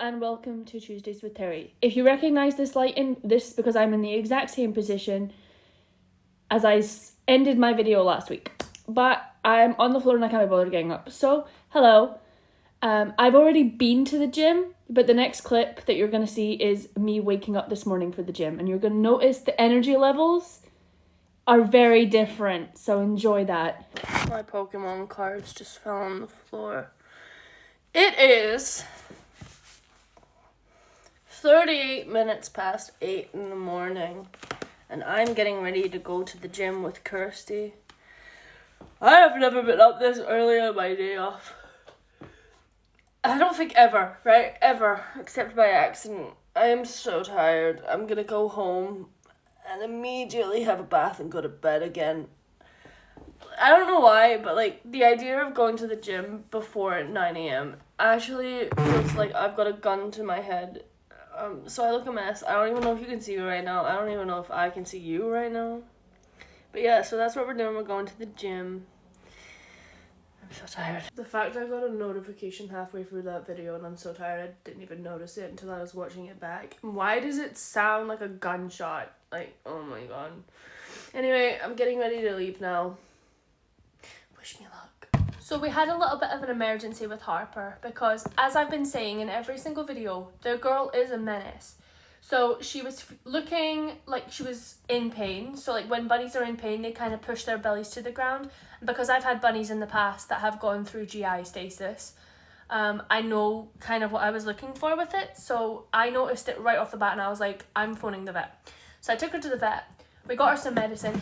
and welcome to Tuesdays with Terry. If you recognise this lighting, this because I'm in the exact same position as I ended my video last week. But I'm on the floor and I can't be bothered getting up. So, hello. I've already been to the gym, but the next clip that you're going to see is me waking up this morning for the gym. And you're going to notice the energy levels are very different. So enjoy that. My Pokemon cards just fell on the floor. It is 38 minutes past 8 in the morning, and I'm getting ready to go to the gym with Kirsty. I have never been up this early on my day off. I don't think ever, right? Ever, except by accident. I am so tired. I'm gonna go home and immediately have a bath and go to bed again. I don't know why, but like the idea of going to the gym before 9 a.m. actually feels like I've got a gun to my head. So I look a mess. I don't even know if you can see me right now. I don't even know if I can see you right now. But yeah, so that's what we're doing. We're going to the gym. I'm so tired. The fact I got a notification halfway through that video and I'm so tired I didn't even notice it until I was watching it back. Why does it sound like a gunshot? Like, oh my god. Anyway, I'm getting ready to leave now. Wish me luck. So we had a little bit of an emergency with Harper because, as I've been saying in every single video, the girl is a menace. So she was looking like she was in pain. So like when bunnies are in pain, they kind of push their bellies to the ground. And because I've had bunnies in the past that have gone through GI stasis, I know kind of what I was looking for with it. So I noticed it right off the bat and I was like, I'm phoning the vet. So I took her to the vet. We got her some medicine.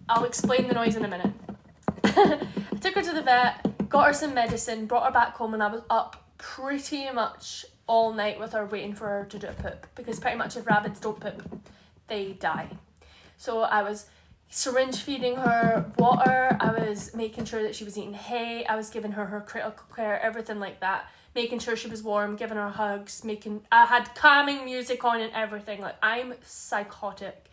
I'll explain the noise in a minute. I took her to the vet, got her some medicine, brought her back home, and I was up pretty much all night with her waiting for her to do a poop, because pretty much if rabbits don't poop, they die. So I was syringe feeding her water, I was making sure that she was eating hay, I was giving her critical care, everything like that, making sure she was warm, giving her hugs, I had calming music on and everything. Like, I'm psychotic.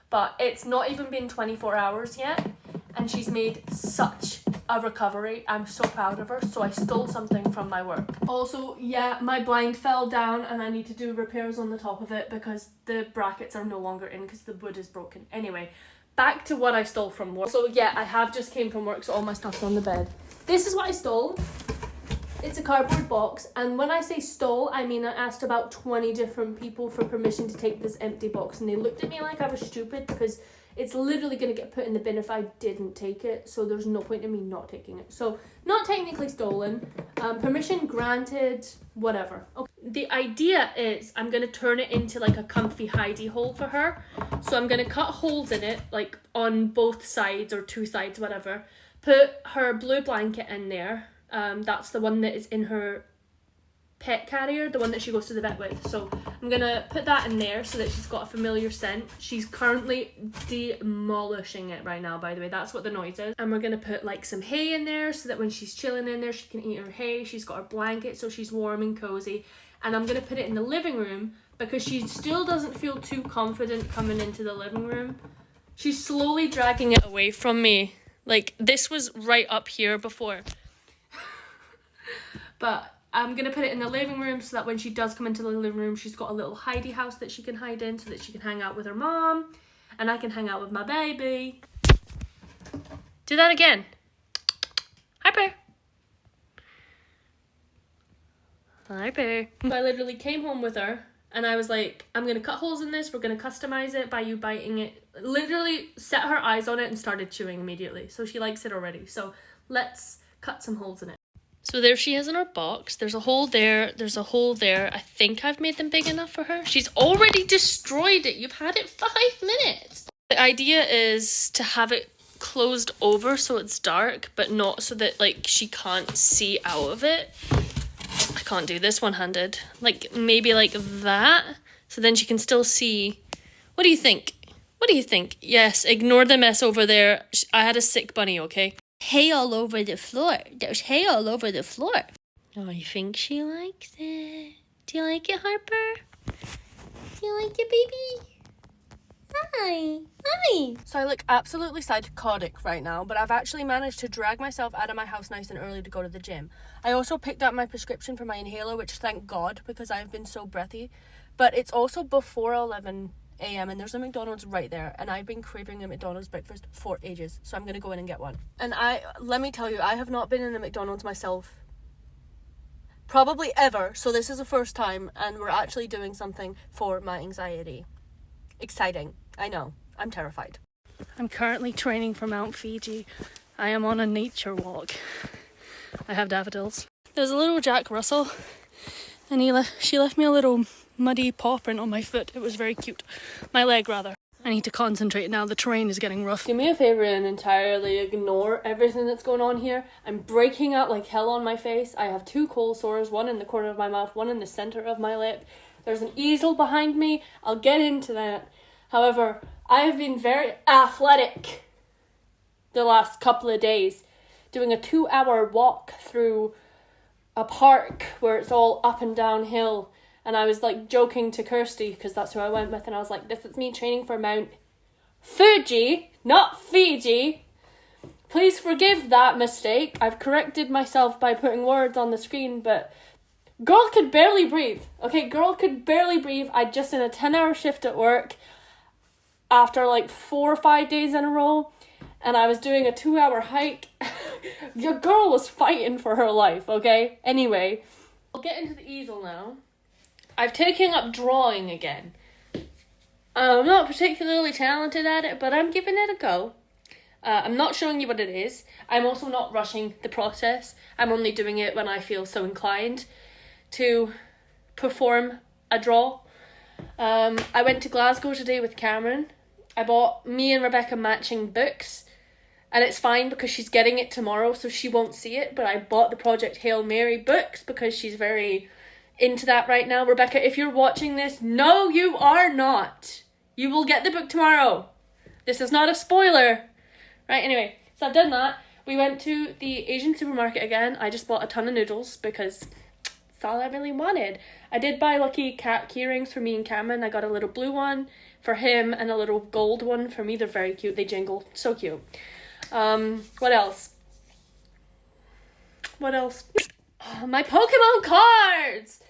But it's not even been 24 hours yet, and she's made such a recovery. I'm so proud of her. So I stole something from my work. Also, yeah, my blind fell down and I need to do repairs on the top of it because the brackets are no longer in because the wood is broken. Anyway, back to what I stole from work. So yeah, I have just came from work, so all my stuff's on the bed. This is what I stole. It's a cardboard box, and when I say stole, I mean I asked about 20 different people for permission to take this empty box, and they looked at me like I was stupid because it's literally going to get put in the bin if I didn't take it, so there's no point in me not taking it. So, not technically stolen, permission granted, whatever. Okay. The idea is I'm going to turn it into like a comfy hidey hole for her, so I'm going to cut holes in it, like on both sides or two sides, whatever, put her blue blanket in there. That's the one that is in her pet carrier, the one that she goes to the vet with. So I'm gonna put that in there so that she's got a familiar scent. She's currently demolishing it right now, by the way. That's what the noise is. And we're gonna put like some hay in there so that when she's chilling in there, she can eat her hay. She's got her blanket so she's warm and cozy. And I'm gonna put it in the living room because she still doesn't feel too confident coming into the living room. She's slowly dragging it away from me. Like, this was right up here before. But I'm going to put it in the living room so that when she does come into the living room, she's got a little hidey house that she can hide in so that she can hang out with her mom. And I can hang out with my baby. Do that again. Harper. Harper. I literally came home with her and I was like, I'm going to cut holes in this. We're going to customize it by you biting it. Literally set her eyes on it and started chewing immediately. So she likes it already. So let's cut some holes in it. So there she is in her box. There's a hole there. There's a hole there. I think I've made them big enough for her. She's already destroyed it. You've had it 5 minutes. The idea is to have it closed over so it's dark, but not so that like she can't see out of it. I can't do this one-handed. Like maybe like that. So then she can still see. What do you think? What do you think? Yes, ignore the mess over there. I had a sick bunny, okay? Hay all over the floor. There's hay all over the floor. Oh, you think she likes it? Do you like it, Harper? Do you like it, baby? Hi. Hi. So I look absolutely psychotic right now, but I've actually managed to drag myself out of my house nice and early to go to the gym. I also picked up my prescription for my inhaler, which thank God, because I've been so breathy. But it's also before 11 a.m. and there's a McDonald's right there, and I've been craving a McDonald's breakfast for ages, so I'm gonna go in and get one. And let me tell you, I have not been in a McDonald's myself probably ever, so this is the first time, and we're actually doing something for my anxiety. Exciting. I know. I'm terrified. I'm currently training for Mount Fiji. I am on a nature walk. I have daffodils. There's a little Jack Russell, and she left me a little muddy paw print on my foot. It was very cute. My leg, rather. I need to concentrate now. The terrain is getting rough. Do me a favour and entirely ignore everything that's going on here. I'm breaking out like hell on my face. I have 2 cold sores, one in the corner of my mouth, one in the centre of my lip. There's an easel behind me. I'll get into that. However, I have been very athletic the last couple of days, doing a 2-hour walk through a park where it's all up and downhill. And I was like joking to Kirsty, because that's who I went with, and I was like, this is me training for Mount Fuji, not Fiji. Please forgive that mistake. I've corrected myself by putting words on the screen, but girl could barely breathe. Okay, girl could barely breathe. I just in a 10-hour shift at work after like 4 or 5 days in a row, and I was doing a 2-hour hike. Your girl was fighting for her life, okay? Anyway, I'll get into the easel now. I've taken up drawing again. I'm not particularly talented at it, but I'm giving it a go. I'm not showing you what it is. I'm also not rushing the process. I'm only doing it when I feel so inclined to perform a draw. I went to Glasgow today with Cameron. I bought me and Rebecca matching books, and it's fine because she's getting it tomorrow, so she won't see it, but I bought the Project Hail Mary books because she's very into that right now. Rebecca, if you're watching this, no, you are not. You will get the book tomorrow. This is not a spoiler. Right, anyway, so I've done that. We went to the Asian supermarket again. I just bought a ton of noodles because that's all I really wanted. I did buy lucky cat key rings for me and Cameron. I got a little blue one for him and a little gold one for me. They're very cute. They jingle. So cute. What else? Oh, my Pokemon cards!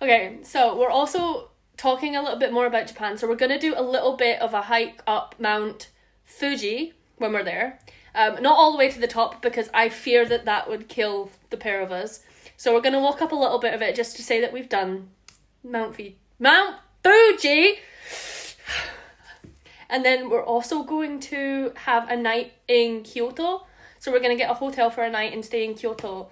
Okay, so we're also talking a little bit more about Japan. So we're going to do a little bit of a hike up Mount Fuji when we're there. Not all the way to the top because I fear that would kill the pair of us. So we're going to walk up a little bit of it just to say that we've done Mount Fuji. And then we're also going to have a night in Kyoto. So we're going to get a hotel for a night and stay in Kyoto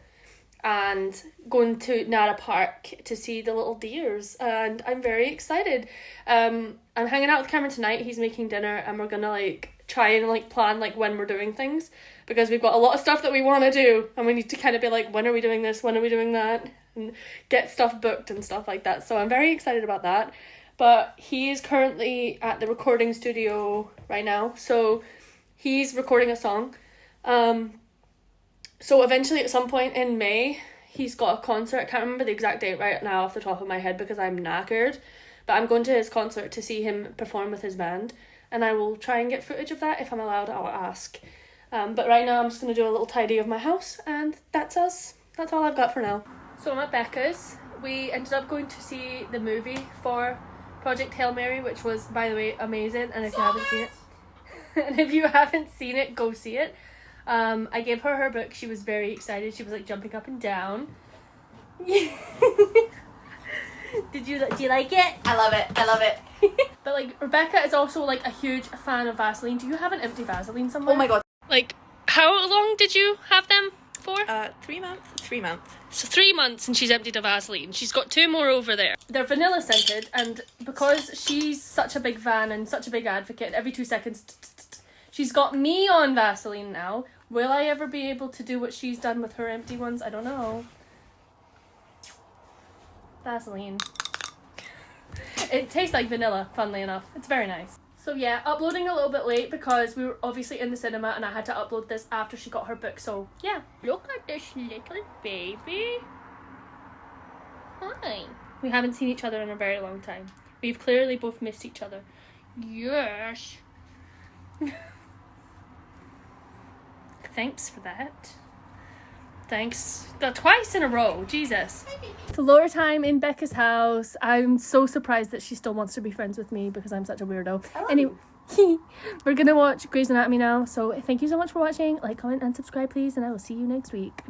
and going to Nara Park to see the little deers, and I'm very excited. I'm hanging out with Cameron tonight. He's making dinner, and we're gonna like try and like plan like when we're doing things, because we've got a lot of stuff that we want to do, and we need to kind of be like, when are we doing this, when are we doing that, and get stuff booked and stuff like that. So I'm very excited about that. But he is currently at the recording studio right now, so he's recording a song. So eventually at some point in May, he's got a concert. I can't remember the exact date right now off the top of my head because I'm knackered. But I'm going to his concert to see him perform with his band. And I will try and get footage of that if I'm allowed. I'll ask. But right now I'm just going to do a little tidy of my house. And that's us. That's all I've got for now. So I'm at Becca's. We ended up going to see the movie for Project Hail Mary, which was, by the way, amazing. And if you haven't seen it, go see it. I gave her book. She was very excited. She was like jumping up and down. Do you like it? I love it. But like Rebecca is also like a huge fan of Vaseline. Do you have an empty Vaseline somewhere? Oh my god. Like, how long did you have them for? 3 months. 3 months. So 3 months and she's emptied a Vaseline. She's got 2 more over there. They're vanilla scented, and because she's such a big fan and such a big advocate, every 2 seconds she's got me on Vaseline now. Will I ever be able to do what she's done with her empty ones? I don't know. Vaseline. It tastes like vanilla, funnily enough. It's very nice. So yeah, uploading a little bit late because we were obviously in the cinema and I had to upload this after she got her book. So yeah, look at this little baby. Hi. We haven't seen each other in a very long time. We've clearly both missed each other. Yes. Thanks for that. Thanks. Twice in a row. Jesus. Floor time in Becca's house. I'm so surprised that she still wants to be friends with me because I'm such a weirdo. Anyway, we're gonna watch Grey's Anatomy now. So thank you so much for watching. Like, comment, and subscribe, please. And I will see you next week.